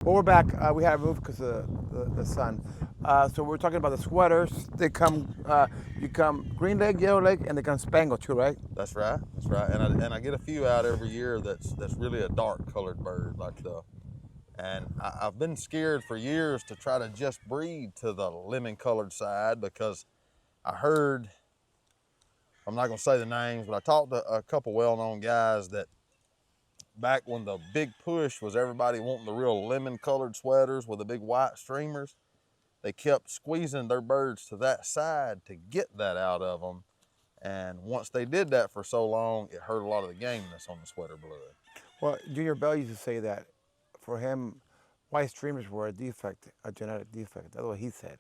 Well, we're back. We had to move because of the sun. So we're talking about the sweaters. They come, you come green leg, yellow leg, and they come spangled too, right? That's right. That's right. And I get a few out every year that's really a dark colored bird I've been scared for years to try to just breed to the lemon colored side because I heard, I'm not going to say the names, but I talked to a couple well-known guys that back when the big push was everybody wanting the real lemon colored sweaters with the big white streamers, they kept squeezing their birds to that side to get that out of them. And once they did that for so long, it hurt a lot of the gameness on the sweater blood. Well, Junior Bell used to say that for him, white streamers were a defect, a genetic defect. That's what he said.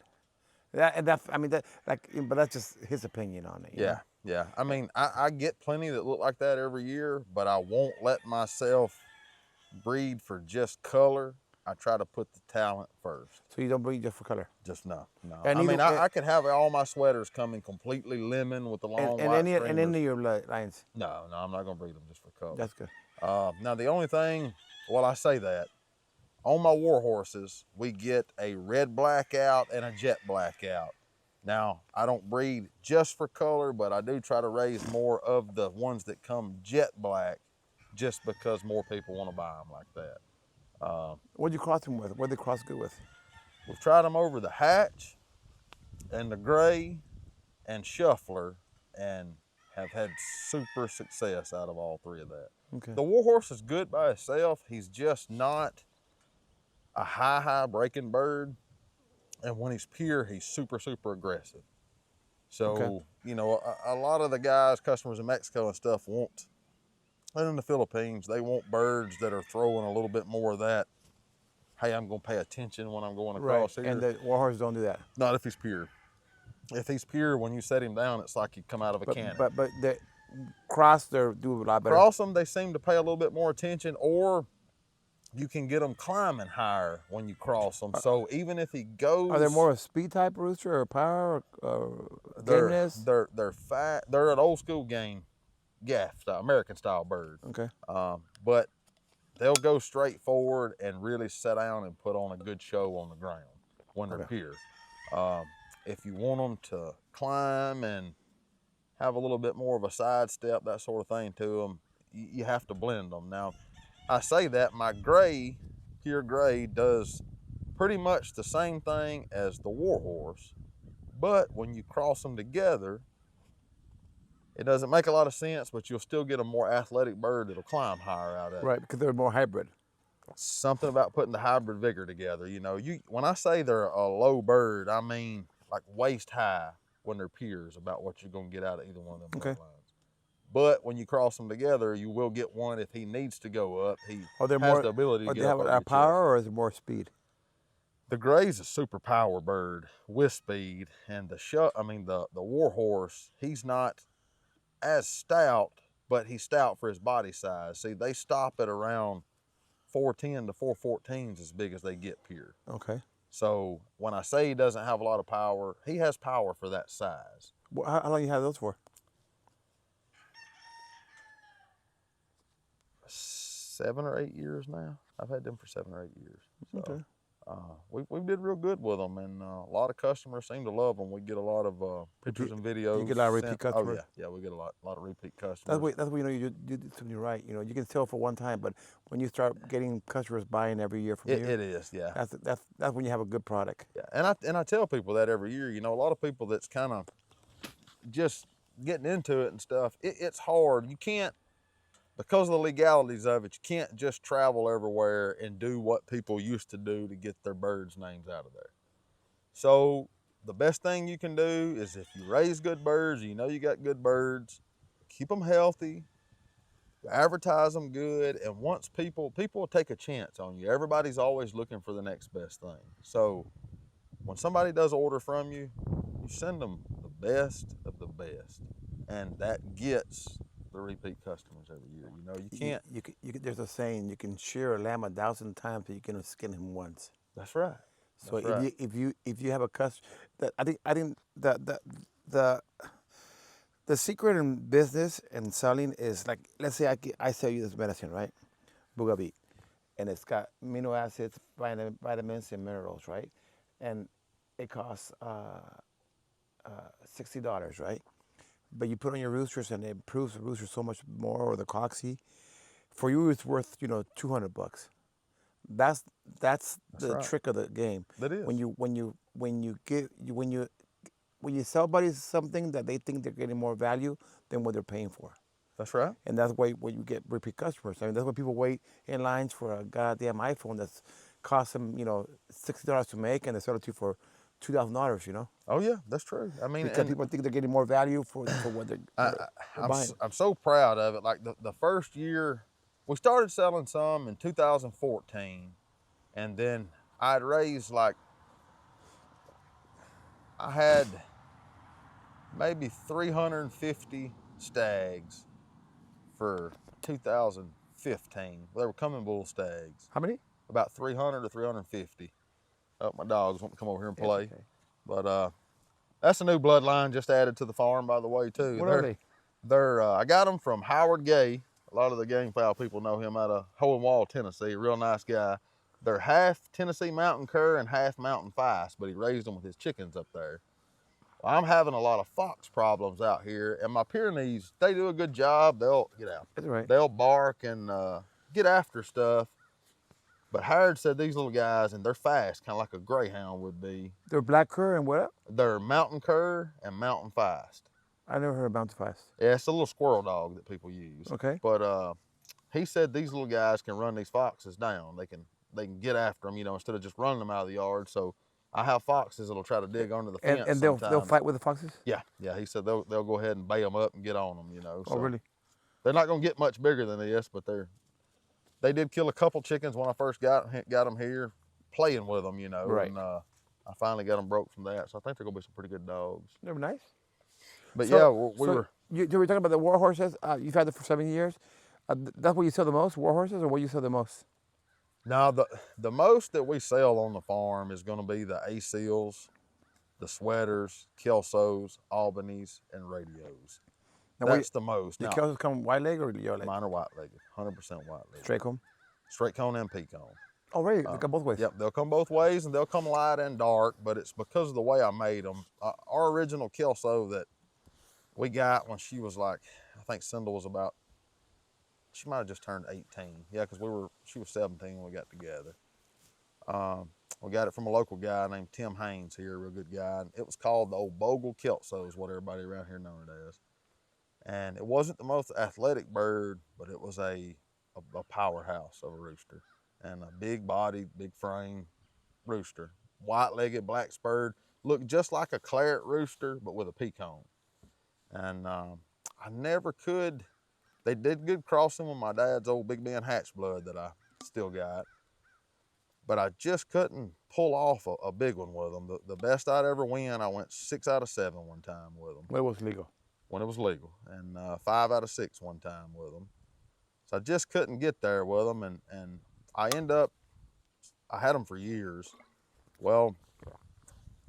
But that's just his opinion on it. Yeah, yeah. I mean, I get plenty that look like that every year, but I won't let myself breed for just color. I try to put the talent first. So you don't breed just for color? Just no. And I mean, I could have all my sweaters coming completely lemon with the long white streamers. And any of your lines? No, I'm not gonna breed them just for color. That's good. Now the only thing, well, I say that, on my war horses, we get a red blackout and a jet blackout. Now, I don't breed just for color, but I do try to raise more of the ones that come jet black just because more people want to buy them like that. What'd you cross them with? What'd they cross good with? We've tried them over the hatch and the gray and shuffler and have had super success out of all three of that. Okay. The war horse is good by himself. He's just not a high breaking bird. And when he's pure, he's super aggressive. So, okay. You know, a lot of the guys, customers in Mexico and stuff want, and in the Philippines, they want birds that are throwing a little bit more of that, hey, I'm going to pay attention when I'm going across here. And the war horse don't do that? Not if he's pure. If he's pure, when you set him down, it's like he'd come out of a cannon. But the cross, they do a lot better. Cross them, they seem to pay a little bit more attention, or you can get them climbing higher when you cross them. So even if he goes... Are they more a speed type rooster or power or gameness? They're fat. They're an old school gaff style, American style bird. Okay. But they'll go straight forward and really sit down and put on a good show on the ground when they're pure. If you want them to climb and have a little bit more of a side step, that sort of thing to them, you have to blend them. Now, I say that my gray, pure gray, does pretty much the same thing as the war horse, but when you cross them together, it doesn't make a lot of sense, but you'll still get a more athletic bird that'll climb higher out of it. Right, because they're more hybrid. Something about putting the hybrid vigor together. You know, when I say they're a low bird, I mean like waist high when they're pures about what you're going to get out of either one of them lines. But when you cross them together, you will get one if he needs to go up. He has the ability to get up. Do they have power or is it more speed? The gray's a super power bird with speed, and the war horse, he's not as stout, but he's stout for his body size. See, they stop at around 410 to 414s as big as they get pure. Okay. So when I say he doesn't have a lot of power, he has power for that size. Well, how long you have those for? 7 or 8 years now. I've had them for 7 or 8 years. So, okay. We did real good with them, and a lot of customers seem to love them. We get a lot of pictures and videos. You get a lot of repeat customers? Oh yeah, we get a lot of repeat customers. That's what you know you did something right. You know, you can sell for one time, but when you start getting customers buying every year from you, it is, yeah. That's when you have a good product. Yeah, and I tell people that every year. You know, a lot of people that's kind of just getting into it and stuff. It's hard. You can't. Because of the legalities of it, you can't just travel everywhere and do what people used to do to get their birds' names out of there. So the best thing you can do is if you raise good birds, you know you got good birds, keep them healthy, advertise them good, and once people will take a chance on you. Everybody's always looking for the next best thing. So when somebody does order from you, you send them the best of the best, and that gets the repeat customers every year. You know, you can't. There's a saying: you can shear a lamb 1,000 times, but you can skin him once. That's right. So if you have a customer, I think the secret in business and selling is like, let's say I sell you this medicine, right, Bugarin, and it's got amino acids, vitamins, and minerals, right? And it costs $60, right? But you put on your roosters, and it improves the rooster so much more, or the coxie. For you, it's worth $200. That's the right. trick of the game. That is. When you sell buddies something that they think they're getting more value than what they're paying for. That's right. And that's why when you get repeat customers. I mean, that's why people wait in lines for a goddamn iPhone that's cost them, $60 to make, and they sell it to you for $2,000. Oh yeah, that's true. I mean, Because and people think they're getting more value for what they're buying. I'm so proud of it. Like the first year, we started selling some in 2014, and then I'd raised I had maybe 350 stags for 2015. They were coming bull stags. How many? About 300 to 350. Oh, my dogs want to come over here and play. Okay. But that's a new bloodline just added to the farm, by the way, too. What are they? I got them from Howard Gay. A lot of the game fowl people know him out of Hohenwald, Tennessee. Real nice guy. They're half Tennessee Mountain Cur and half Mountain Feist, but he raised them with his chickens up there. Well, I'm having a lot of fox problems out here, and my Pyrenees, they do a good job. They'll get out. That's right. They'll bark and get after stuff. But Howard said these little guys, and they're fast, kind of like a greyhound would be. They're black cur and what? They're Mountain Cur and Mountain Feist. I never heard of Mountain Feist. Yeah, it's a little squirrel dog that people use. Okay. But he said these little guys can run these foxes down. They can get after them, instead of just running them out of the yard. So I have foxes that'll try to dig under the fence. And they'll fight with the foxes? Yeah. He said they'll go ahead and bay them up and get on them, So Oh, really? they're not gonna get much bigger than this, but they did kill a couple chickens when I first got them here, playing with them, Right. And I finally got them broke from that. So I think they're gonna be some pretty good dogs. They're nice. But So- yeah, You were talking about the war horses. You've had them for 7 years. That's what you sell the most, war horses, or what you sell the most? Now, the most that we sell on the farm is going to be the A-seals, the sweaters, Kelsos, Albanese, and radios. Now, That's the most. The Now, Kelsos come white leg or yellow leg? mine are white-legged, 100% white-legged. Straight comb? Straight cone and pecan. Oh, really? They come both ways? Yep, they'll come both ways, and they'll come light and dark, but it's because of the way I made them. Our original Kelso that we got when she was I think Cindel was she might have just turned 18. Yeah, because she was 17 when we got together. We got it from a local guy named Tim Haynes here, a real good guy. And it was called the old Bogle Kelso is what everybody around here knows it as. And it wasn't the most athletic bird, but it was a powerhouse of a rooster. And a big body, big frame rooster. White-legged, black spurred, looked just like a claret rooster, but with a pecan. And I never could. They did good crossing with my dad's old Big Ben hatch blood that I still got. But I just couldn't pull off a big one with them. The best I'd ever win, I went 6 out of 7 one time with them. When it was legal? When it was legal. And 5 out of 6 one time with them. So I just couldn't get there with them. And I had them for years. Well,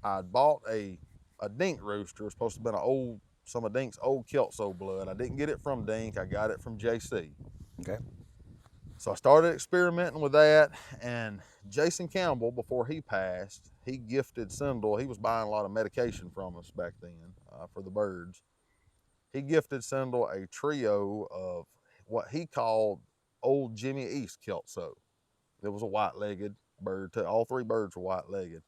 I bought a dink rooster. It was supposed to have been some of Dink's old Kelso blood. I didn't get it from Dink, I got it from JC. Okay. So I started experimenting with that, and Jason Campbell, before he passed, he gifted Cindel. He was buying a lot of medication from us back then for the birds. He gifted Cindel a trio of what he called old Jimmy East Kelso. It was a white-legged bird too. All 3 birds were white-legged.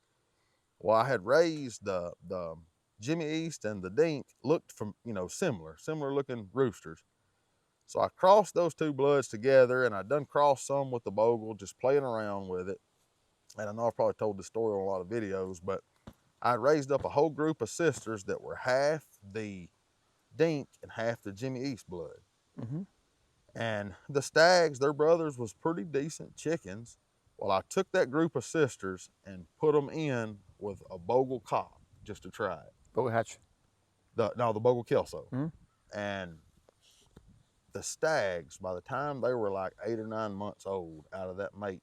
Well, I had raised the Jimmy East and the Dink looked similar looking roosters. So I crossed those 2 bloods together, and I done crossed some with the Bogle, just playing around with it. And I know I've probably told this story on a lot of videos, but I raised up a whole group of sisters that were half the Dink and half the Jimmy East blood. Mm-hmm. And the stags, their brothers, was pretty decent chickens. Well, I took that group of sisters and put them in with a Bogle cock just to try it. Bogle hatch? The Bogle Kelso. Mm-hmm. And the stags, by the time they were like 8 or 9 months old out of that mating,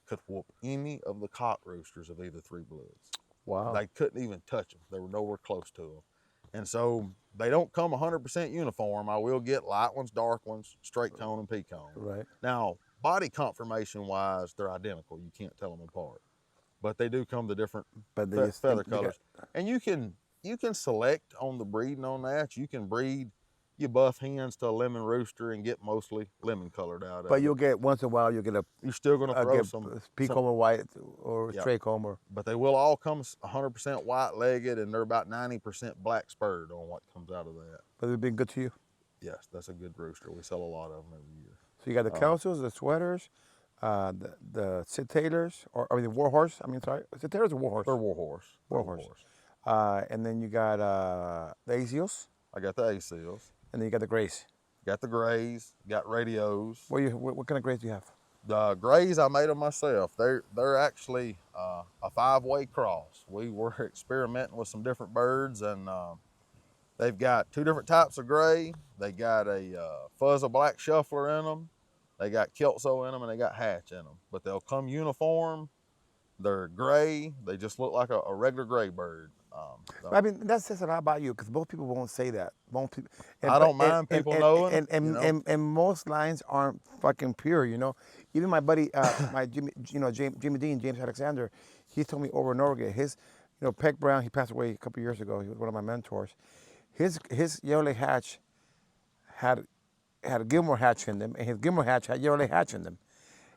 could whoop any of the cock roosters of either 3 bloods. Wow. They couldn't even touch them. They were nowhere close to them. And so they don't come 100% uniform. I will get light ones, dark ones, straight cone and pecan. Right. Now, body conformation wise, they're identical. You can't tell them apart, but they do come to different But feather colors. And you can select on the breeding on that. You can breed your buff hens to a lemon rooster and get mostly lemon colored out of it. But you'll get, once in a while, you'll get You're still going to throw some peacocke or white or Yep. stray comb. But they will all come 100% white-legged, and they're about 90% black spurred on what comes out of that. But they've been good to you? Yes, that's a good rooster. We sell a lot of them every year. So you got the Kelsels, the sweaters, the Sit Taylors, the Warhorse. I mean, sorry, Sit Taylors or Warhorse? They're Warhorse. Warhorse. And then you got the ACLs. I got the ACLs. And then you got the Grays. Got the Grays. Got radios. What kind of Grays do you have? The Grays, I made them myself. They're actually a 5-way cross. We were experimenting with some different birds, and they've got 2 different types of gray. They got a fuzz of black shuffler in them. They got Kelso in them, and they got hatch in them. But they'll come uniform. They're gray. They just look like a regular gray bird. I mean, that says a lot about you, because most people won't say that. Most people, I don't mind people knowing. And most lines aren't fucking pure, you know. Even my buddy, my Jimmy Dean, James Alexander, he told me over and over again. His, Peck Brown, he passed away a couple years ago. He was one of my mentors. His yellow hatch had a Gilmore hatch in them, and his Gilmore hatch had yellow hatch in them.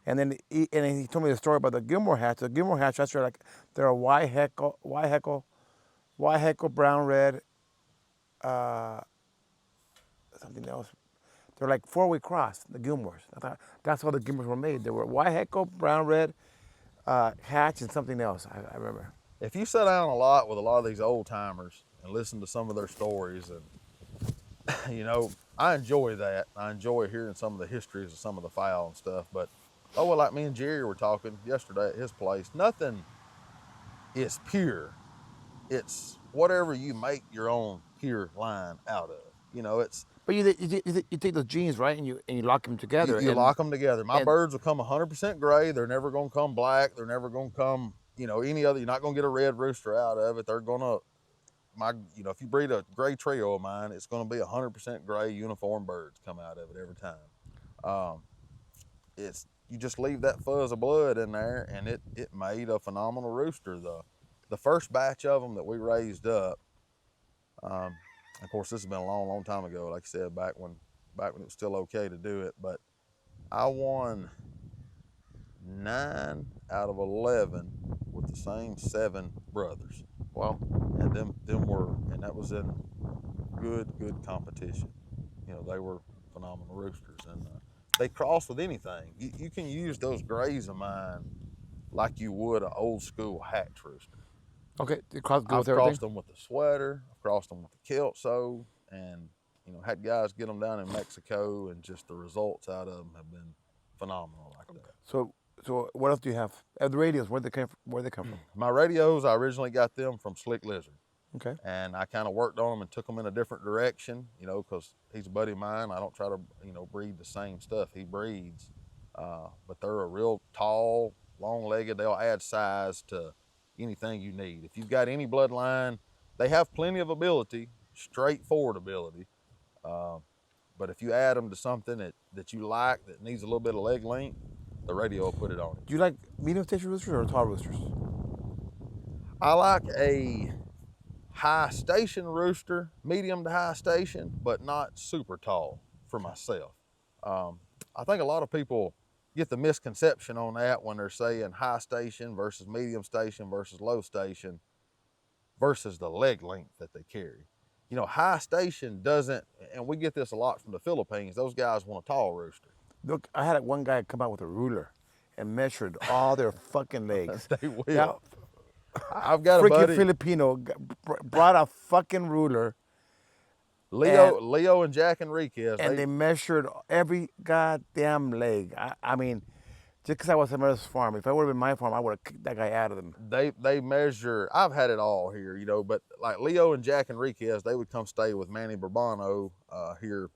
And then he told me the story about the Gilmore hatch. The Gilmore hatch, that's like they're a Y heckle, brown red, something else. They're like 4-way cross, the Gilmores. I thought that's how the Gilmores were made. They were Y heckle, brown red, hatch, and something else. I remember. If you sit down a lot with a lot of these old timers and listen to some of their stories, and I enjoy that. I enjoy hearing some of the histories of some of the fowl and stuff. But like me and Jerry were talking yesterday at his place, nothing is pure. It's whatever you make your own pure line out of. It's. But you take those genes, right, and you lock them together. You lock them together. My birds will come 100% gray. They're never going to come black. They're never going to come, any other. You're not going to get a red rooster out of it. They're going to, if you breed a gray trio of mine, it's going to be 100% gray uniform birds come out of it every time. You just leave that fuzz of blood in there, and it made a phenomenal rooster. The first batch of them that we raised up, of course, this has been a long, long time ago. Like I said, back when it was still okay to do it. But I won 9 out of 11 with the same 7 brothers. Wow. And and that was in good competition. They were phenomenal roosters, and they cross with anything. You can use those grays of mine like you would an old school hatch rooster. Okay, I've crossed them with the sweater. I've crossed them with the Kelso, and had guys get them down in Mexico, and just the results out of them have been phenomenal like that. So what else do you have? The radios, where they come from? My radios, I originally got them from Slick Lizard. Okay. And I kind of worked on them and took them in a different direction, because he's a buddy of mine. I don't try to, breed the same stuff he breeds. But they're a real tall, long-legged. They'll add size to anything you need. If you've got any bloodline, they have plenty of ability, straightforward ability. But if you add them to something that you like, that needs a little bit of leg length, the radio will put it on it. Do you like medium station roosters or tall roosters? I like a high station rooster, medium to high station, but not super tall for myself. I think a lot of people get the misconception on that when they're saying high station versus medium station versus low station versus the leg length that they carry. High station doesn't, and we get this a lot from the Philippines, those guys want a tall rooster. Look, I had one guy come out with a ruler and measured all their fucking legs. They will. Now, I've got a buddy. Freaking Filipino brought a fucking ruler. Leo and Jack Enriquez. And they measured every goddamn leg. I mean, just because I was at another farm, if I would have been my farm, I would have kicked that guy out of them. They measure, I've had it all here, but like Leo and Jack Enriquez, they would come stay with Manny Bourbano here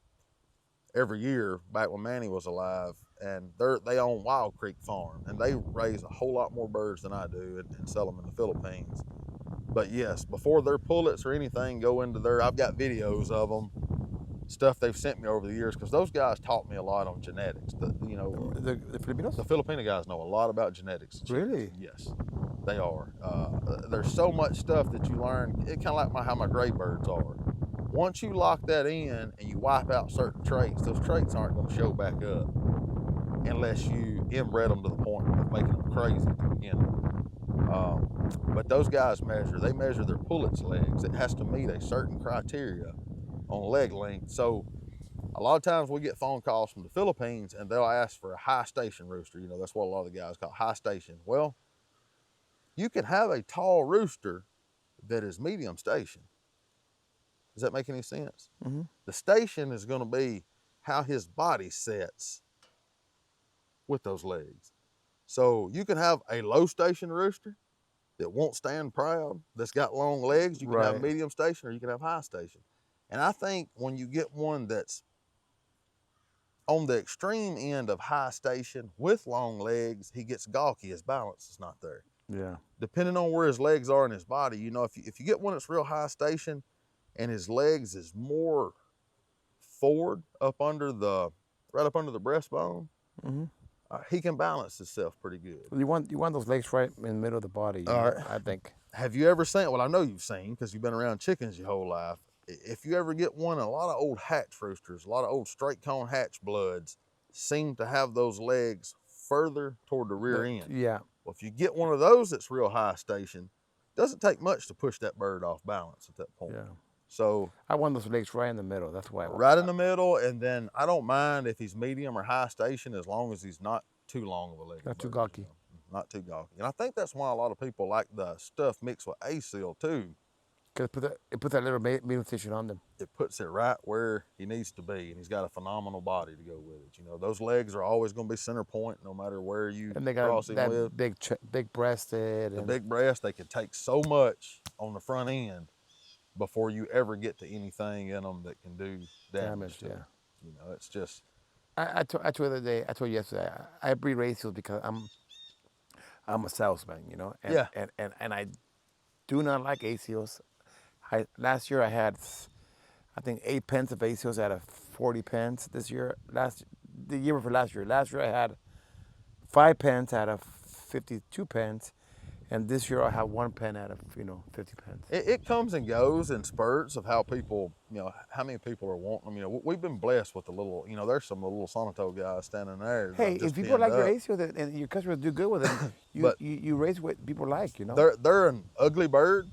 every year back when Manny was alive. And they own Wild Creek Farm, and they raise a whole lot more birds than I do and sell them in the Philippines. But yes, before their pullets or anything go into I've got videos of them, stuff they've sent me over the years, because those guys taught me a lot on genetics. you know, The Filipinos? the Filipino guys know a lot about genetics. And chickens. Really? Yes, they are. There's so much stuff that you learn. It kind of like how my gray birds are. Once you lock that in and you wipe out certain traits, those traits aren't going to show back up unless you inbred them to the point of making them crazy to begin with. But those guys they measure their pullets legs. It has to meet a certain criteria on leg length. So a lot of times we get phone calls from the Philippines and they'll ask for a high station rooster. You know, that's what a lot of the guys call high station. Well, you can have a tall rooster that is medium station. Does that make any sense? Mm-hmm. The station is going to be how his body sets with those legs. So you can have a low station rooster that won't stand proud, that's got long legs. You can have medium station or you can have high station. And I think when you get one that's on the extreme end of high station with long legs, he gets gawky. His balance is not there. Yeah. Depending on where his legs are in his body, you know, if you get one that's real high station and his legs is more forward right up under the breastbone, Mm-hmm. he can balance himself pretty good. You want those legs right in the middle of the body. All right. I think. Have you ever seen? Well, I know you've seen because you've been around chickens your whole life. If you ever get one, a lot of old hatch roosters, a lot of old straight cone hatch bloods seem to have those legs further toward the rear end. Yeah. Well, if you get one of those that's real high station, it doesn't take much to push that bird off balance at that point. Yeah. So I want those legs right in the middle. That's why. Right in the middle, and then I don't mind if he's medium or high station as long as he's not too long of a leg. Not too gawky. You know? Not too gawky. And I think that's why a lot of people like the stuff mixed with A-seal too. Because it puts that little medium station on them. It puts it right where he needs to be, and he's got a phenomenal body to go with it. You know, those legs are always going to be center point no matter where you And they got cross him that with. big breasted. The big breast, they can take so much on the front end before you ever get to anything in them that can do damage to them. You know, it's just. I told you the other day. I told you yesterday. I breed A-seals because I'm a salesman, you know. And, Yeah. And I do not like A-seals. Last year I had, I think, 8 pens of A-seals out of 40 pens. This year, the year before last year I had 5 pens out of 52 pens, and this year I have 1 pen out of 50 pens. It comes and goes in spurts of how people, how many people are wanting them. You know, we've been blessed with the little, there's some little Sonato guys standing there. Hey, if people like your A-seals and your customers do good with them, you raise what people like, you know. They're an ugly bird.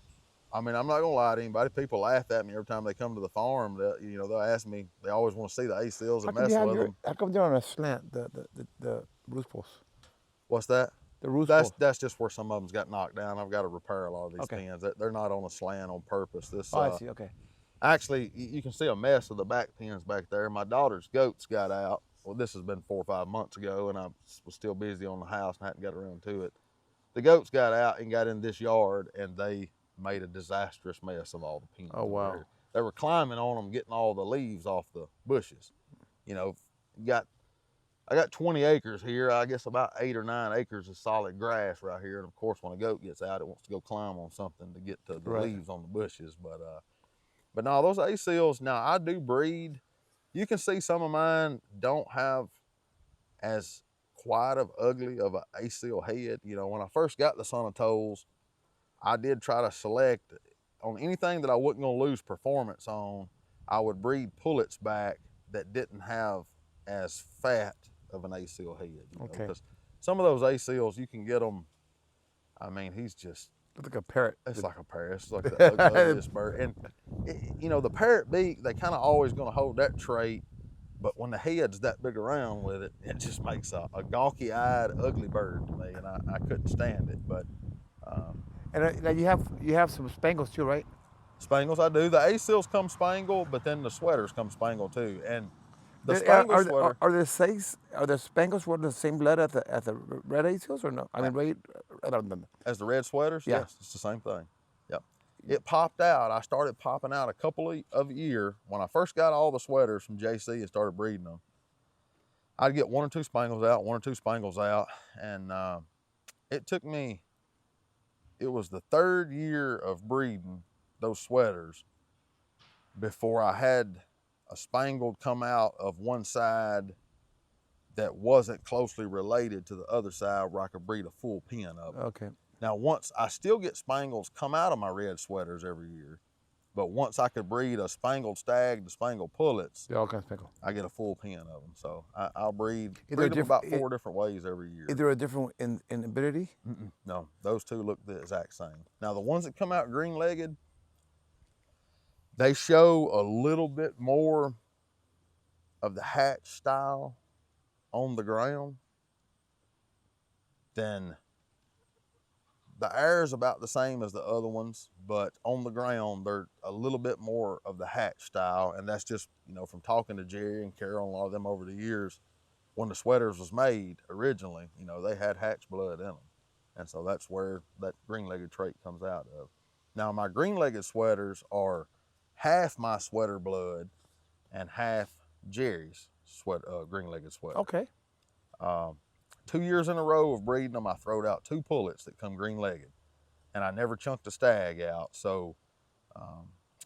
I mean, I'm not gonna lie to anybody. People laugh at me every time they come to the farm. They'll ask me. They always want to see the A-seals and mess with them. How come they're on a slant? The roost posts. What's that? The roost posts. That's just where some of them's got knocked down. I've got to repair a lot of these pens. They're not on a slant on purpose. I see. Okay. Actually, you can see a mess of the back pens back there. My daughter's goats got out. Well, this has been 4 or 5 months ago, and I was still busy on the house and hadn't got around to it. The goats got out and got in this yard, and they made a disastrous mess of all the pens. Oh, wow. They were climbing on them, getting all the leaves off the bushes. I got 20 acres here. I guess about 8 or 9 acres of solid grass right here. And of course, when a goat gets out, it wants to go climb on something to get to the leaves on the bushes. But no, those A-seals, now I do breed. You can see some of mine don't have as quite of ugly of an A-seal head. When I first got the Sonatoles, I did try to select on anything that I wasn't going to lose performance on. I would breed pullets back that didn't have as fat of an A-seal head. Because some of those A-seals, you can get them. I mean, he's just like a parrot. It's like a parrot. It's like the ugliest bird. And the parrot beak, they kind of always going to hold that trait. But when the head's that big around with it, it just makes a gawky-eyed, ugly bird to me, and I couldn't stand it. But and you have some Spangles too, right? Spangles, I do. The A-seals come spangled, but then the sweaters come spangled too. And the Spangle sweater. Are the Spangles were the same blood as the red A-seals or no? I mean, As the red sweaters? Yeah. Yes, it's the same thing. Yep. It popped out. I started popping out a couple of a year. When I first got all the sweaters from JC and started breeding them, I'd get 1 or 2 Spangles out, 1 or 2 Spangles out. And it took me, it was the 3rd year of breeding those sweaters before I had a Spangled come out of one side that wasn't closely related to the other side where I could breed a full pen of them. Okay. Now, once I still get spangles come out of my red sweaters every year, but once I could breed a spangled stag to spangled pullets, They're all kind of spangled. I get a full pen of them. So I'll breed Is there them about 4 different ways every year. Is there a different in ability? No, those two look the exact same. Now, the ones that come out green-legged, they show a little bit more of the hatch style on the ground than the air is about the same as the other ones, but on the ground, they're a little bit more of the hatch style. And that's just, you know, from talking to Jerry and Carol and a lot of them over the years, when the sweaters was made originally, you know, they had hatch blood in them. And so that's where that green-legged trait comes out of. Now, my green-legged sweaters are half my sweater blood and half Jerry's green-legged sweater. Okay. 2 years in a row of breeding them, I throwed out 2 pullets that come green-legged, and I never chunked a stag out. So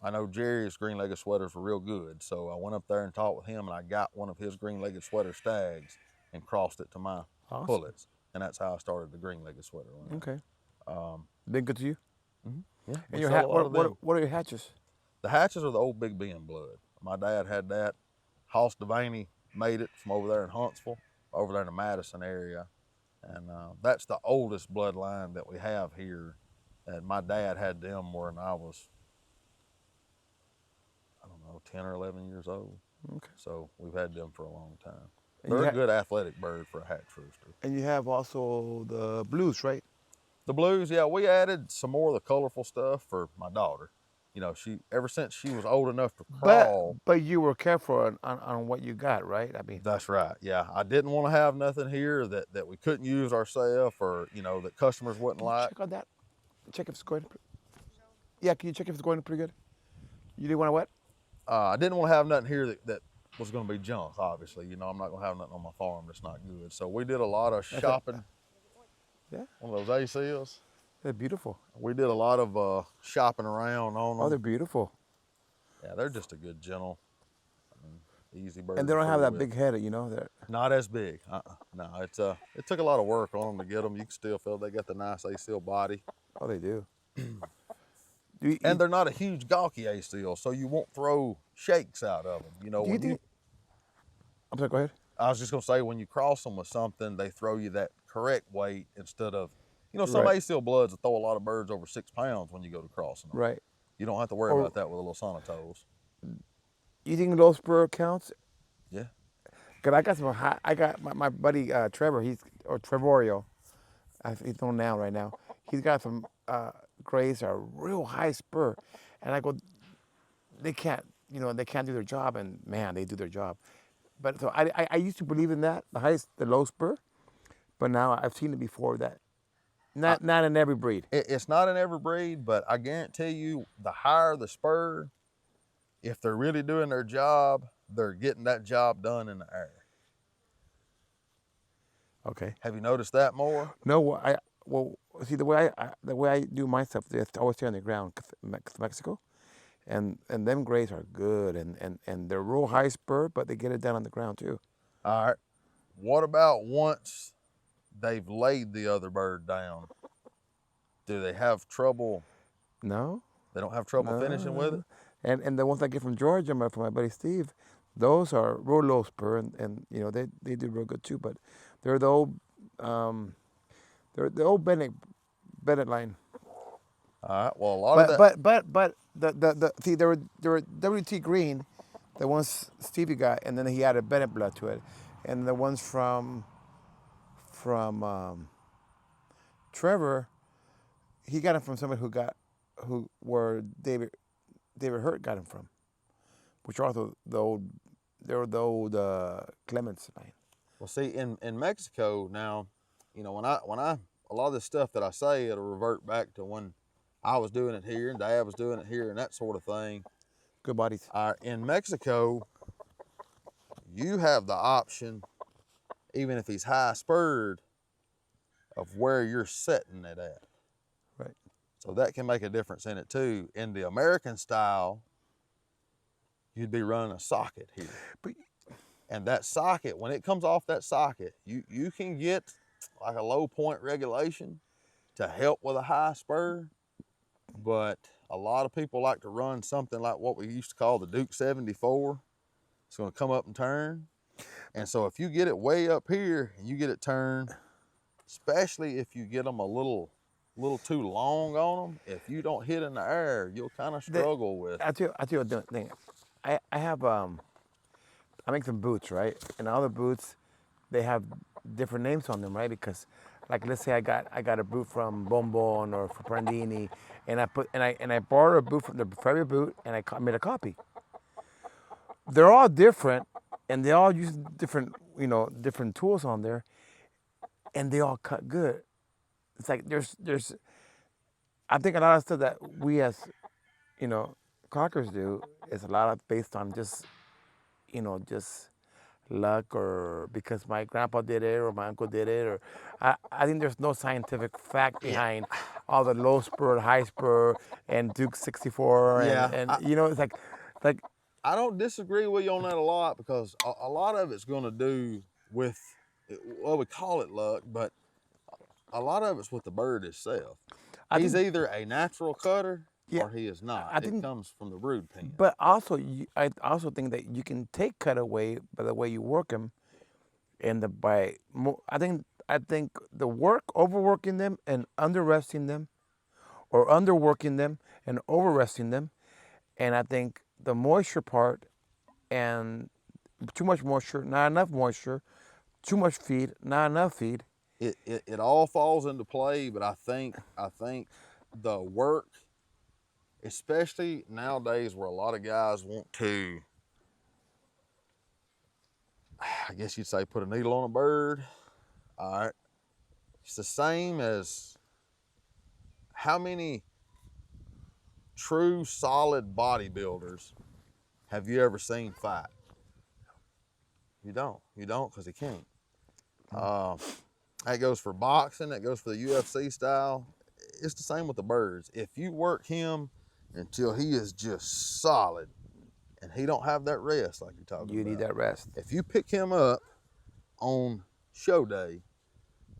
I know Jerry's green-legged sweaters were real good. So I went up there and talked with him, and I got one of his green-legged sweater stags and crossed it to my pullets. And that's how I started the green-legged sweater line. Okay. Been good to you? Yeah. And your what are your hatches? The hatches are the old Big Ben blood. My dad had that. Hoss Devaney made it from over there in Huntsville, over there in the Madison area. And that's the oldest bloodline that we have here. And my dad had them when I was, I don't know, 10 or 11 years old. Okay. So we've had them for a long time. And They're a good athletic bird for a hatch rooster. And you have also the blues, right? The blues, yeah, we added some more of the colorful stuff for my daughter. You know, ever since she was old enough to crawl. But you were careful on what you got, right? I mean. That's right, yeah. I didn't want to have nothing here that we couldn't use ourselves, or, you know, that customers wouldn't like. Check on that. Check if it's going. Yeah, can you check if it's going pretty good? You didn't want to what? I didn't want to have nothing here that was going to be junk, obviously. You know, I'm not going to have nothing on my farm that's not good. So we did a lot of shopping. Yeah. One of those ACLs. They're beautiful. We did a lot of shopping around on them. Oh, they're beautiful. Yeah, they're just a good, gentle, easy bird. And they don't have that big head, you know. They're not as big. No, it took a lot of work on them to get them. You can still feel they got the nice ACL body. Oh, they do. And they're not a huge gawky ACL, so you won't throw shakes out of them. You know, I'm sorry, go ahead. I was just gonna say, when you cross them with something, they throw you that correct weight instead of, you know, some ACL bloods will throw a lot of birds over 6 pounds when you go to crossing them. Right. You don't have to worry about that with a little sonotose. You think low spur counts? Yeah. Cause I got some high. I got my buddy Trevor. Trevorio. He's known now right now. He's got some grays that are real high spur, and I go, they can't do their job, and man, they do their job. But so I used to believe in that, the low spur, but now I've seen it before that. Not in every breed. It's not in every breed, but I guarantee you, the higher the spur, if they're really doing their job, they're getting that job done in the air. Okay. Have you noticed that more? No, see the way I do my stuff, I always stay on the ground, Mexico, and them grays are good, and they're real high spur, but they get it down on the ground too. All right. What about once they've laid the other bird down? Do they have trouble? No. They don't have trouble finishing with it? And the ones I get from Georgia, from my buddy Steve, those are real low spur, and you know they do real good too. But they're the old Bennett line. All right. Well, a lot of that. But there were WT Green, the ones Stevie got, and then he added Bennett blood to it, and the ones from Trevor, he got them from somebody where David Hurt got them from, which are also the old Clements line. Well, see, in Mexico now, you know, when I a lot of this stuff that I say, it'll revert back to when I was doing it here and Dad was doing it here and that sort of thing. Good bodies. In Mexico, you have the option, even if he's high spurred, of where you're setting it at. Right. So that can make a difference in it too. In the American style, you'd be running a socket here. But And that socket, when it comes off that socket, you can get like a low point regulation to help with a high spur, but a lot of people like to run something like what we used to call the Duke 74. It's gonna come up and turn. And so if you get it way up here and you get it turned, especially if you get them a little too long on them, if you don't hit in the air, you'll kind of struggle with. I tell you the thing. I have I make some boots, right? And all the boots, they have different names on them, right? Because, like, let's say I got a boot from Bonbon or from Prandini, and I borrowed a boot from the Ferry boot, and I made a copy. They're all different, and they all use different different tools on there, and they all cut good. It's like there's I think a lot of stuff that we as clockers do is a lot of based on just just luck, or because my grandpa did it or my uncle did it, or I think there's no scientific fact behind all the low spur, high spur, and Duke 64, and it's like I don't disagree with you on that a lot, because a lot of it's going to do with, well, we call it luck, but a lot of it's with the bird itself. He's either a natural cutter or he is not. It comes from the brood pen. But also, I also think that you can take cut away by the way you work them, and I think the work, overworking them and under-resting them, or underworking them and over-resting them, and I think the moisture part, and too much moisture, not enough moisture, too much feed, not enough feed. It all falls into play, but I think the work, especially nowadays where a lot of guys want to, I guess you'd say, put a needle on a bird. All right. It's the same as how many true solid bodybuilders have you ever seen fight? You don't because he can't. That goes for boxing, that goes for the UFC style. It's the same with the birds. If you work him until he is just solid and he don't have that rest like you're talking about. You need that rest. If you pick him up on show day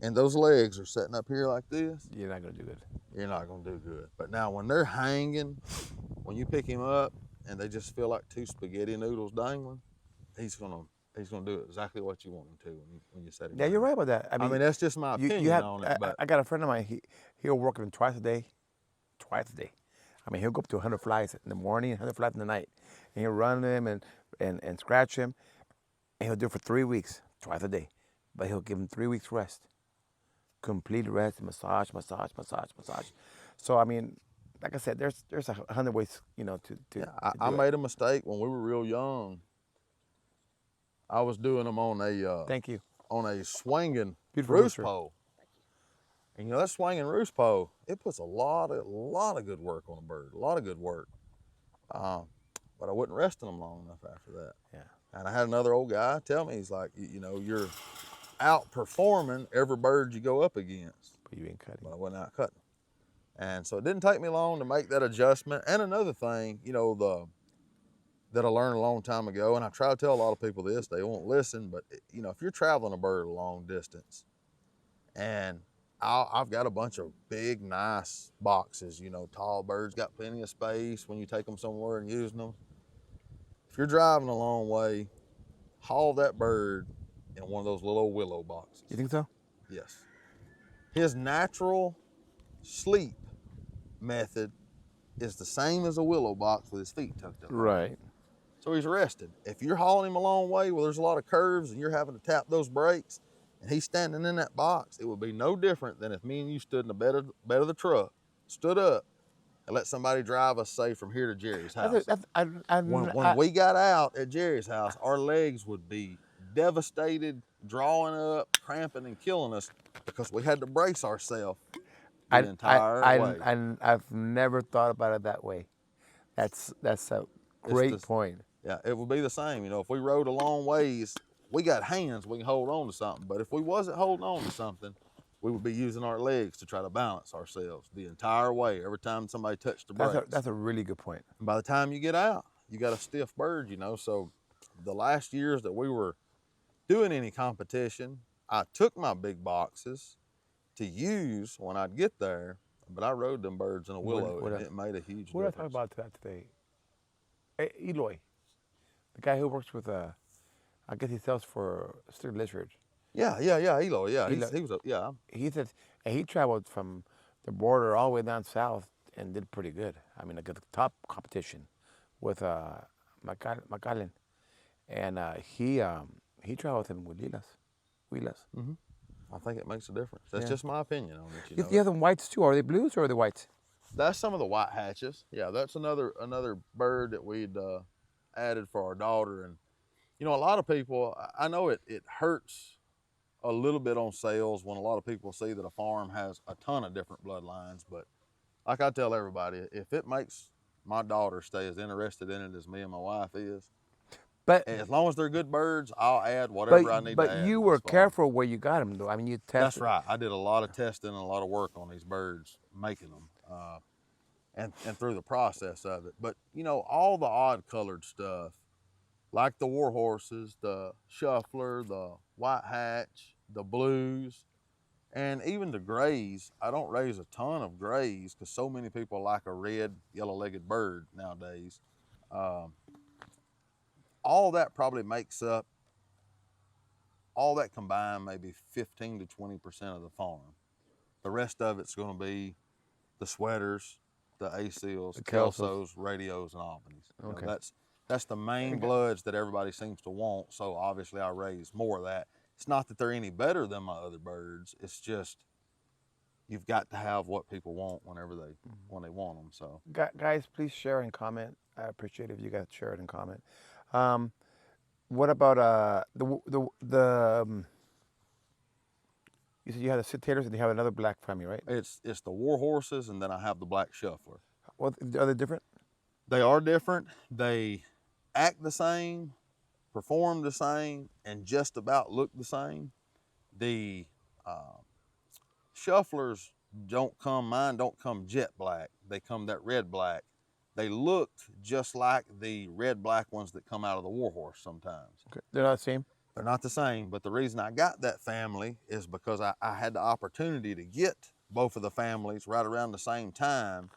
and those legs are sitting up here like this, you're not gonna do good. You're not gonna do good. But now when they're hanging, when you pick him up and they just feel like two spaghetti noodles dangling, he's gonna do exactly what you want him to when you set him. Yeah, you're right about that. I mean that's just my opinion on it. But I got a friend of mine. He'll work him twice a day. I mean, he'll go up to 100 flies in the morning, 100 flies in the night, and he'll run them and scratch him, and he'll do it for 3 weeks, twice a day. But he'll give him 3 weeks rest, complete rest, massage. So I mean, like I said, there's 100 ways, to I made a mistake when we were real young. I was doing them on a thank you on a swinging Beautiful roost rooster. pole. And that swinging roost pole, it puts a lot of good work on a bird, a lot of good work. But I wasn't resting them long enough after that. Yeah. And I had another old guy tell me, he's like, you're outperforming every bird you go up against. But you ain't cutting. But I wasn't out cutting. And so it didn't take me long to make that adjustment. And another thing, that I learned a long time ago, and I try to tell a lot of people this, they won't listen, but if you're traveling a bird a long distance, and I've got a bunch of big, nice boxes, tall birds, got plenty of space when you take them somewhere and using them. If you're driving a long way, haul that bird in one of those little willow boxes. You think so? Yes. His natural sleep method is the same as a willow box with his feet tucked up. Right. So he's rested. If you're hauling him a long way where there's a lot of curves and you're having to tap those brakes and he's standing in that box, it would be no different than if me and you stood in the bed of the truck, stood up, and let somebody drive us, say, from here to Jerry's house. When we got out at Jerry's house, our legs would be devastated, drawing up, cramping, and killing us because we had to brace ourselves the entire way. I've never thought about it that way. That's a great point. Yeah, it would be the same. If we rode a long ways, we got hands, we can hold on to something. But if we wasn't holding on to something, we would be using our legs to try to balance ourselves the entire way every time somebody touched the brakes. That's a really good point. And by the time you get out, you got a stiff bird, so the last years that we were doing any competition, I took my big boxes to use when I'd get there, but I rode them birds in a willow, and it made a huge What did I talk difference. about that today? Eloy, the guy who works with, I guess he sells for stick lizard. Yeah, Elo, yeah, Elo. he was a, yeah. He said, and he traveled from the border all the way down south and did pretty good. I mean, like the top competition with Macallan. And he traveled with him with Lilas. I think it makes a difference. That's Yeah. just my opinion on it. You have them whites too. Are they blues or are they whites? That's some of the white hatches. Yeah, that's another bird that we'd added for our daughter. And you know, a lot of people, I know it hurts a little bit on sales when a lot of people see that a farm has a ton of different bloodlines. But like I tell everybody, if it makes my daughter stay as interested in it as me and my wife is, But as long as they're good birds, I'll add whatever I need to add. But you to were this farm. careful where you got them, though. I mean, you tested. That's right. I did a lot of testing and a lot of work on these birds, making them, and through the process of it. But you know, all the odd colored stuff, like the war horses, the shuffler, the white hatch, the blues, and even the grays. I don't raise a ton of grays because so many people like a red, yellow-legged bird nowadays. All that probably makes up, all that combined, maybe 15 to 20% of the farm. The rest of it's going to be the sweaters, the ACLs, the Kelsos, radios, and Albanese. Okay. You know, that's the main bloods that everybody seems to want. So obviously I raise more of that. It's not that they're any better than my other birds. It's just you've got to have what people want whenever when they want them. So Guys, please share and comment. I appreciate it if you guys share it and comment. What about you said you had the citators and you have another black family, right? it's the war horses, and then I have the black shuffler. What are they different? They are different. They act the same, perform the same, and just about look the same. The shufflers mine don't come jet black. They come that red black. They look just like the red black ones that come out of the war horse sometimes. Okay. They're not the same? They're not the same, but the reason I got that family is because I had the opportunity to get both of the families right around the same time.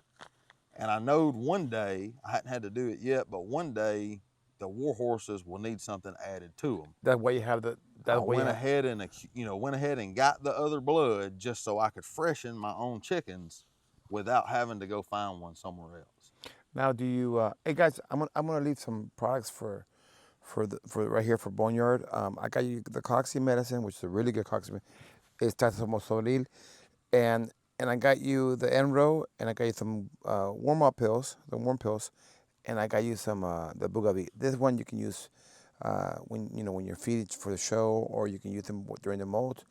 And I knowed one day, I hadn't had to do it yet, but one day the war horses will need something added to them. That way you have the, I went ahead and got the other blood just so I could freshen my own chickens without having to go find one somewhere else. Now, do you? Hey guys, I'm gonna leave some products for right here for Boneyard. I got you the Coxy medicine, which is a really good Coxy. It's taxamosolil, and I got you the Enro, and I got you some warm-up pills, the warm pills, and I got you some the Bugarin. This one you can use when you're feeding for the show, or you can use them during the molt.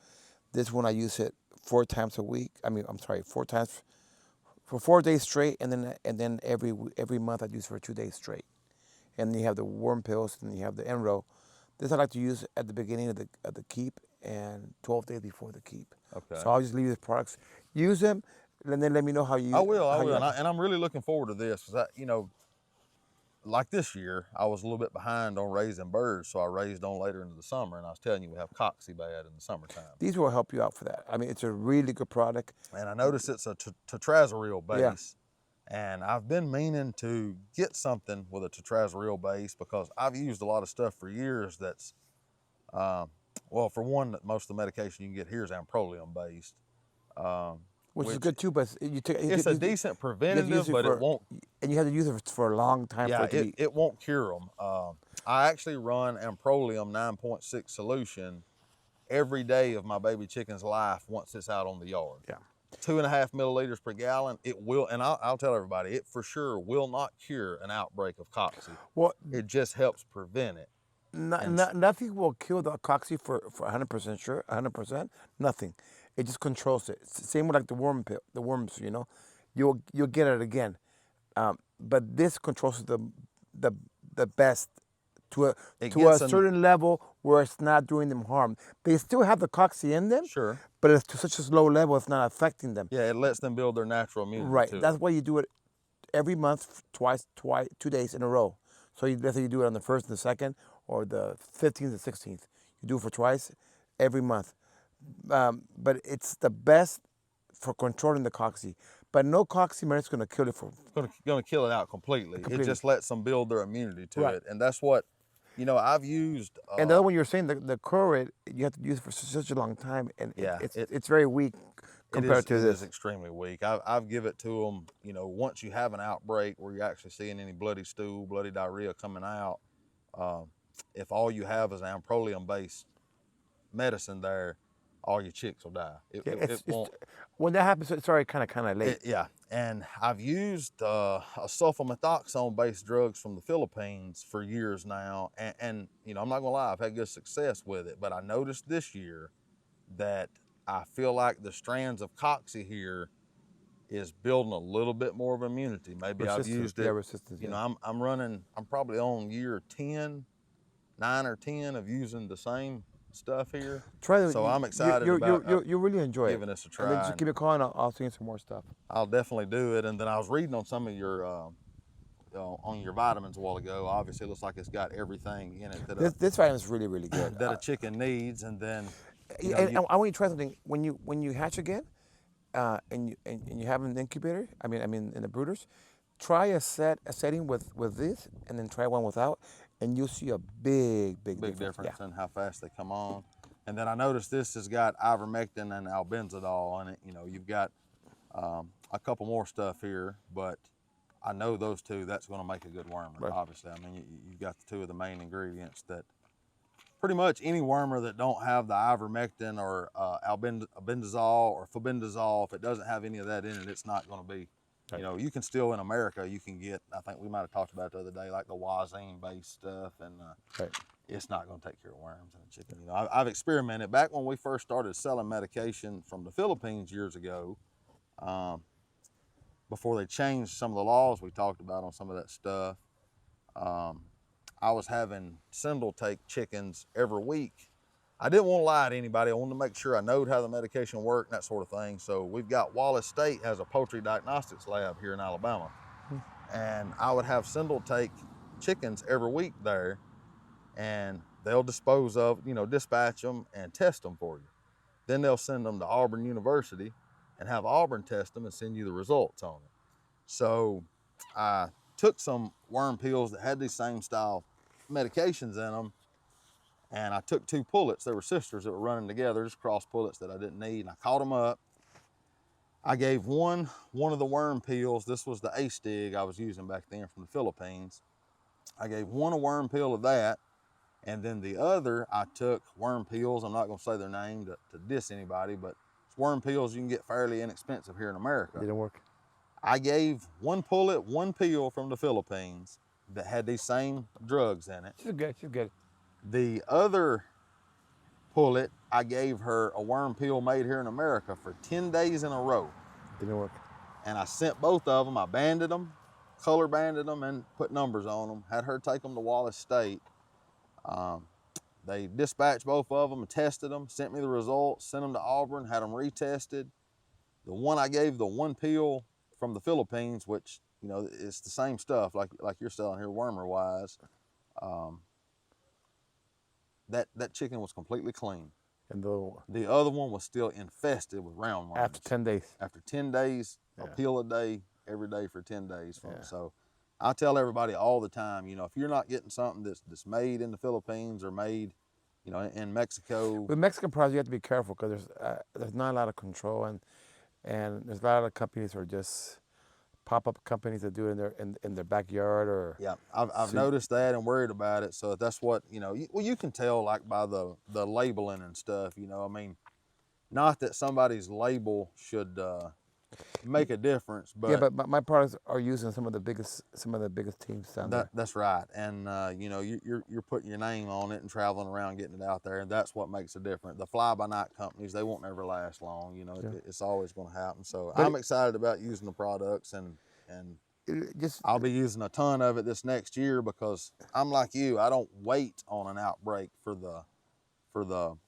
This one I use it 4 times a week. I mean, I'm sorry, 4 times. For 4 days straight, and then every month I use for 2 days straight. And you have the warm pills, and you have the Enro. This I like to use at the beginning of the keep and 12 days before the keep. Okay. So I'll just leave you the products. Use them, and then let me know how you. I will, and I'm really looking forward to this because like this year, I was a little bit behind on raising birds, so I raised on later into the summer, and I was telling you we have Coxy bad in the summertime. These will help you out for that. I mean, it's a really good product. And I noticed it's a tetrazuril base, and I've been meaning to get something with a tetrazuril base because I've used a lot of stuff for years that's, well, for one, most of the medication you can get here is amprolium based. Which is good too, but it's a decent preventative, but it won't. And you have to use it for a long time. Yeah, it won't cure them. I actually run amprolium 9.6 solution every day of my baby chicken's life once it's out on the yard. Yeah. 2.5 milliliters per gallon. It will, and I'll tell everybody, it for sure will not cure an outbreak of Coxy. Well, it just helps prevent it. Nothing will kill the Coxy for 100% sure, 100%. Nothing. It just controls it. It's the same with like the worms. You'll get it again, but this controls the best to a certain level where it's not doing them harm. They still have the Coxy in them, sure, but it's to such a low level it's not affecting them. Yeah, it lets them build their natural immunity. Right. That's why you do it every month, twice, 2 days in a row. So let's say you do it on the 1st and the 2nd, or the 15th and 16th. You do it for twice every month. But it's the best for controlling the cocci. But no cocci medicine is going to kill it for Gonna kill it out completely. It just lets them build their immunity to Right. it, and that's what, you know, I've used. And the other one you're saying, the curate, you have to use it for such a long time, and Yeah, it's very weak compared to it this. is extremely weak. I've give it to them, you know, once you have an outbreak where you're actually seeing any bloody stool, bloody diarrhea coming out, if all you have is an amprolium-based medicine there, all your chicks will die. It won't. When that happens, it's already kind of late. Yeah, and I've used a sulfamethoxone-based drugs from the Philippines for years now, and you know, I'm not gonna lie, I've had good success with it. But I noticed this year that I feel like the strands of cocci here is building a little bit more of immunity. Maybe I've used it. Yeah, resistance. You know, I'm probably on year 10, 9 or 10 of using the same stuff here. Try them. So I'm excited about you really enjoy giving this a try. And then just give me a call, and I'll send you some more stuff. I'll definitely do it. And then I was reading on some of your on your vitamins a while ago. Obviously, it looks like it's got everything in it that This vitamin is really, really good. that a chicken needs. And then, you know, and I want you to try something. When you hatch again, and you have an incubator, I mean in the brooders, try a setting with this, and then try one without, and you'll see a big difference in how fast they come on. And then I noticed this has got ivermectin and albendazole in it. You know, you've got a couple more stuff here, but I know those two, that's going to make a good wormer. Right. Obviously, I mean, you've got the two of the main ingredients that pretty much any wormer that don't have the ivermectin or albendazole or febendazole, if it doesn't have any of that in it, it's not going to be. Right. You know, you can still in America, you can get, I think we might have talked about it the other day, like the wazine-based stuff, and right. It's not going to take care of worms in a chicken. You know, I've experimented. Back when we first started selling medication from the Philippines years ago, before they changed some of the laws we talked about on some of that stuff, I was having Sindel take chickens every week. I didn't want to lie to anybody. I wanted to make sure I knowed how the medication worked and that sort of thing. So we've got Wallace State has a poultry diagnostics lab here in Alabama. And I would have Sindel take chickens every week there, and they'll dispose of, you know, dispatch them and test them for you. Then they'll send them to Auburn University and have Auburn test them and send you the results on it. So I took some worm pills that had these same style medications in them, and I took 2 pullets. They were sisters that were running together, just cross pullets that I didn't need, and I caught them up. I gave one of the worm pills. This was the Este I was using back then from the Philippines. I gave one a worm pill of that, and then the other, I took worm pills. I'm not going to say their name to diss anybody, but it's worm pills you can get fairly inexpensive here in America. Didn't work. I gave one pullet, one pill from the Philippines that had these same drugs in it. She's good. The other pullet, I gave her a worm pill made here in America for 10 days in a row. Didn't work. And I sent both of them. I banded them, color banded them, and put numbers on them. Had her take them to Wallace State. They dispatched both of them and tested them, sent me the results, sent them to Auburn, had them retested. The one I gave, the one pill from the Philippines, which, you know, it's the same stuff like you're selling here, wormer-wise. That chicken was completely clean. And the other one was still infested with round worms. After 10 days. After 10 days, a pill a day, every day for 10 days. So I tell everybody all the time, you know, if you're not getting something that's made in the Philippines or made, you know, in Mexico. With Mexican products, you have to be careful because there's not a lot of control, and there's a lot of companies that are just pop-up companies that do it in their backyard or. Yeah, I've noticed that and worried about it. So that's what, you know, you can tell like by the labeling and stuff, you know, I mean, not that somebody's label should make a difference, but. Yeah, but my products are used in some of the biggest teams down there. That's right, and you know, you're putting your name on it and traveling around getting it out there, and that's what makes a difference. The fly-by-night companies, they won't never last long. You know, it's always going to happen. So I'm excited about using the products, and I'll be using a ton of it this next year because I'm like you. I don't wait on an outbreak for the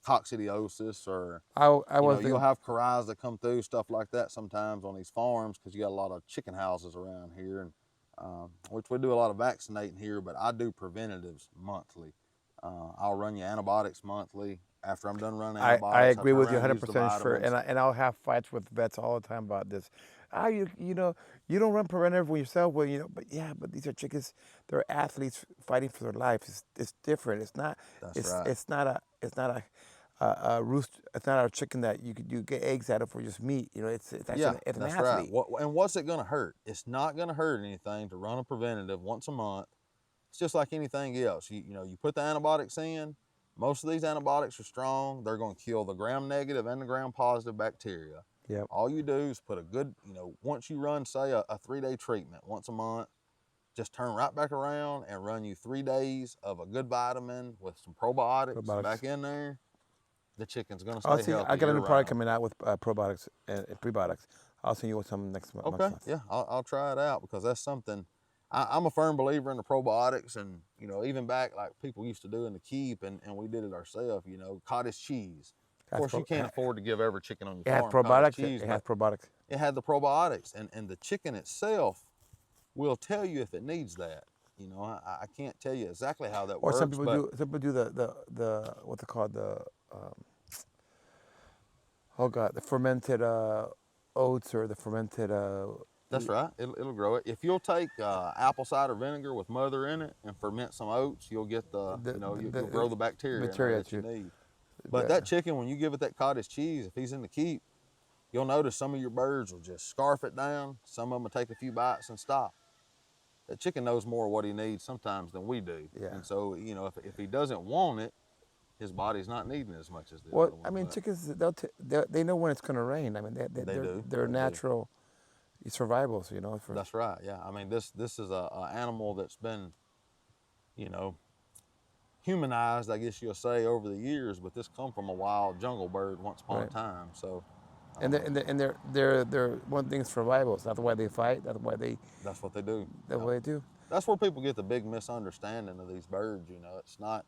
coccidiosis or you'll have coryza come through, stuff like that sometimes on these farms because you got a lot of chicken houses around here, and which we do a lot of vaccinating here, but I do preventatives monthly. I'll run you antibiotics monthly. After I'm done running I antibiotics, agree with you around and use the 100% sure, vitamins. and I'll have fights with vets all the time about this. You know, you don't run preventive with yourself, well, you know, but yeah, but these are chickens. They're athletes fighting for their life. It's different. It's not. That's right. It's not a roost. It's not a chicken that you get eggs out of for just meat. You know, it's actually Yeah, it's an that's athlete. right. And what's it going to hurt? It's not going to hurt anything to run a preventative once a month. It's just like anything else. You know, you put the antibiotics in. Most of these antibiotics are strong. They're going to kill the gram-negative and the gram-positive bacteria. Yep. All you do is put a good, you know, once you run, say, a 3-day treatment once a month, just turn right back around and run you 3 days of a good vitamin with some probiotics back in there. The chicken's going to stay healthy. I got a new product year-round. coming out with probiotics and prebiotics. I'll send you with some next month. Okay, yeah, I'll try it out because that's something. I'm a firm believer in the probiotics, and you know, even back like people used to do in the keep, and we did it ourselves. You know, cottage cheese. Of course, you can't afford to give every chicken on your farm cottage cheese. It has probiotics. It had the probiotics, and the chicken itself will tell you if it needs that. You know, I can't tell you exactly how that works. Or some people do the what they call the fermented oats or the fermented. That's right. It'll grow it. If you'll take apple cider vinegar with mother in it and ferment some oats, you'll get you'll grow the bacteria that you need. But that chicken, when you give it that cottage cheese, if he's in the keep, you'll notice some of your birds will just scarf it down. Some of them will take a few bites and stop. That chicken knows more what he needs sometimes than we do. Yeah. And so, you know, if he doesn't want it, his body's not needing as much as the Well, other one. I mean, but chickens they know when it's going to rain. I mean, they're natural survivals, you know. That's right. Yeah. I mean, this is a animal that's been, you know, humanized, I guess you'll say, over the years. But this come from a wild jungle bird once upon a time. So. And they're one thing survivals. That's why they fight. That's why they. That's what they do. That's what they do. That's where people get the big misunderstanding of these birds. You know, it's not.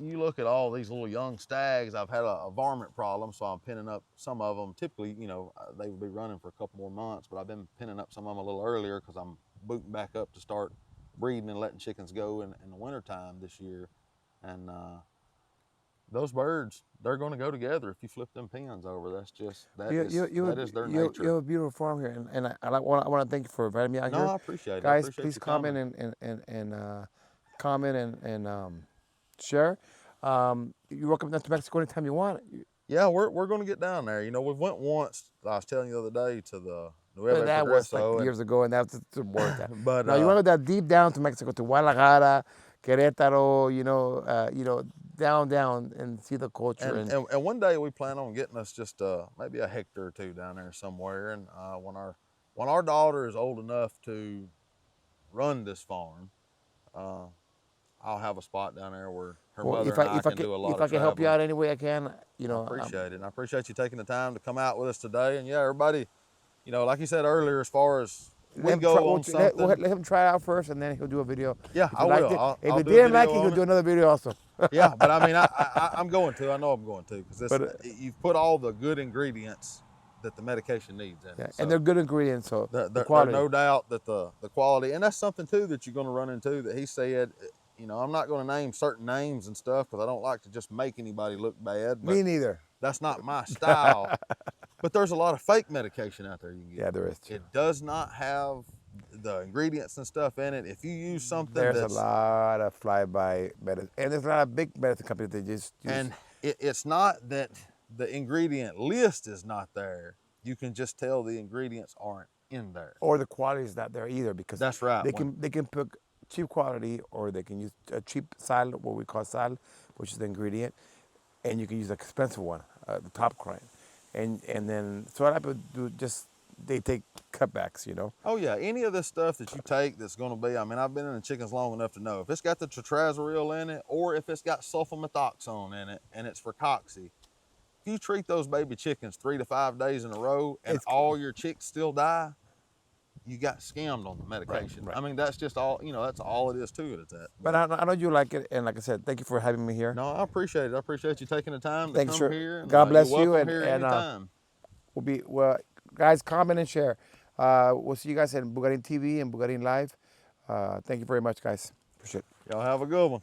You look at all these little young stags. I've had a varmint problem, so I'm pinning up some of them. Typically, you know, they would be running for a couple more months, but I've been pinning up some of them a little earlier because I'm booting back up to start breeding and letting chickens go in the wintertime this year. And those birds, they're going to go together if you flip them pens over. That's just that is their nature. You have a beautiful farm here, and I want to thank you for inviting me out here. No, I appreciate it. Guys, please comment and share. You're welcome down to Mexico anytime you want. Yeah, we're going to get down there. You know, we went once. I was telling you the other day to the Nueva That was Progreso, like years ago, and that's worth that. But now you want to go that deep down to Mexico, to Guadalajara, Querétaro. You know, down and see the culture. And one day we plan on getting us just maybe a hectare or two down there somewhere. And when our daughter is old enough to run this farm, I'll have a spot down there where her mother and I can do a lot of traveling. If I can help you out any way I can, you know. I appreciate it. And I appreciate you taking the time to come out with us today. And yeah, everybody, you know, like you said earlier, as far as we go on something. Let him try it out first, and then he'll do a video. Yeah, I will. If he didn't like it, he'll do another video also. Yeah, but I mean, I'm going to. I know I'm going to, because you've put all the good ingredients that the medication needs in it. So and they're good ingredients, so the quality. No doubt that the quality, and that's something too that you're going to run into. That he said, you know, I'm not going to name certain names and stuff because I don't like to just make anybody look bad. Me neither. That's not my style. But there's a lot of fake medication out there you can get. Yeah, there is too. It does not have the ingredients and stuff in it. If you use something there's a lot of fly-by medicine, and there's a lot of big medicine companies that just use. And it's not that the ingredient list is not there. You can just tell the ingredients aren't in there. Or the quality is not there either, because that's right. They can put cheap quality, or they can use a cheap sal, what we call sal, which is the ingredient, and you can use an expensive one, the top kind. And then so what I would do, just they take cutbacks, you know. Oh yeah, any of this stuff that you take that's going to be, I mean, I've been in the chickens long enough to know if it's got the tetrazolil in it, or if it's got sulfamethoxone in it, and it's for coxy. If you treat those baby chickens 3 to 5 days in a row, and all your chicks still die, you got scammed on the medication. Right. I mean, that's just all, you know, that's all it is to it at that. But I know you like it, and like I said, thank you for having me here. No, I appreciate it. I appreciate you taking the time to come here. And, God bless you, and guys, comment and share. We'll see you guys in Bugarin TV and Bugarin Live. Thank you very much, guys. Appreciate it. Y'all have a good one.